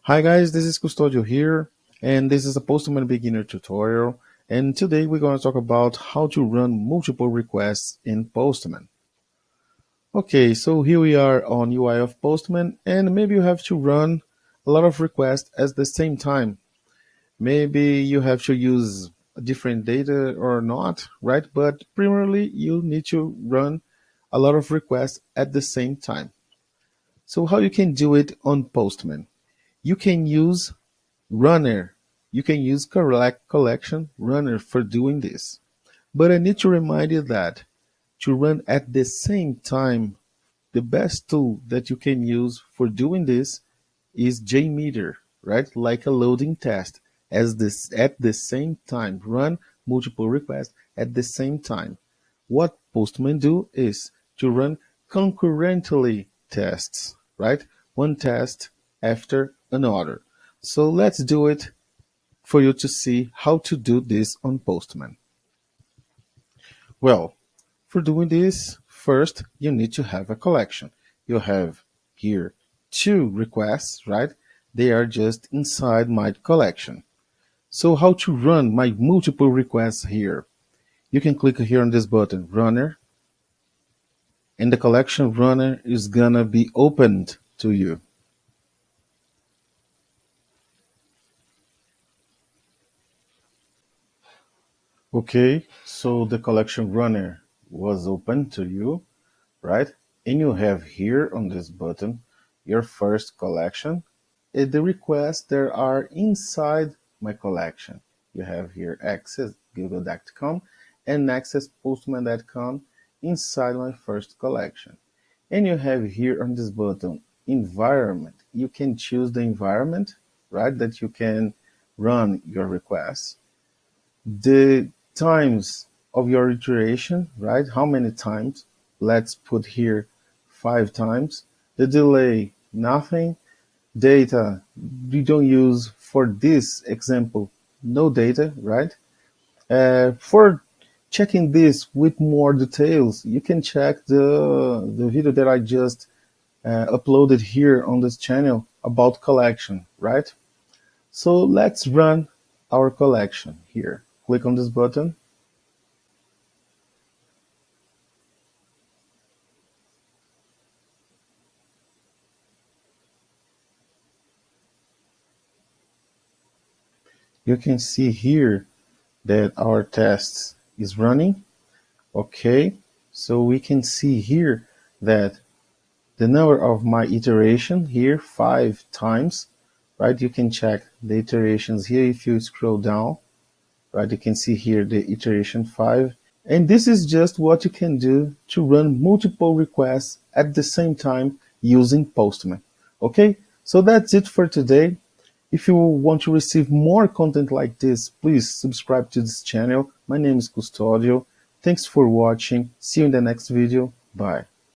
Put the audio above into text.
Hi guys, this is Custodio here, and this is a Postman beginner tutorial. And today we're going to talk about how to run multiple requests in Postman. Okay, so here we are on UI of Postman, and maybe you have to run a lot of requests at the same time. Maybe you have to use different data or not, right? But primarily you need to run a lot of requests at the same time. So how you can do it on Postman? You can use runner. You can use collection runner for doing this. But I need to remind you that to run at the same time, the best tool that you can use for doing this is JMeter, right? Like a loading test. As this at the same time, run multiple requests at the same time. What Postman do is to run concurrently tests, right? One test after another. So let's do it for you to see how to do this on Postman. Well, for doing this, first you need to have a collection. You have here two requests, right? They are just inside my collection. So how to run my multiple requests here? You can click here on this button, runner, and the collection runner is gonna be opened to you. Okay, so the collection runner was open to you, right? And you have here on this button your first collection and the requests that are inside my collection. You have here access google.com and access postman.com inside my first collection. And you have here on this button environment. You can choose the environment, right, that you can run your requests. The times of your iteration, right? How many times? Let's put here 5 times. The delay, nothing. Data, we don't use for this example, no data, right? For checking this with more details, you can check the video that I just uploaded here on this channel about collection, right? So let's run our collection here. Click on this button. You can see here that our test is running. Okay, so we can see here that the number of my iteration here 5 times, right? You can check the iterations here if you scroll down, right? You can see here the iteration 5. And this is just what you can do to run multiple requests at the same time using Postman. Okay, so that's it for today. If you want to receive more content like this, please subscribe to this channel. My name is Custodio. Thanks for watching. See you in the next video. Bye.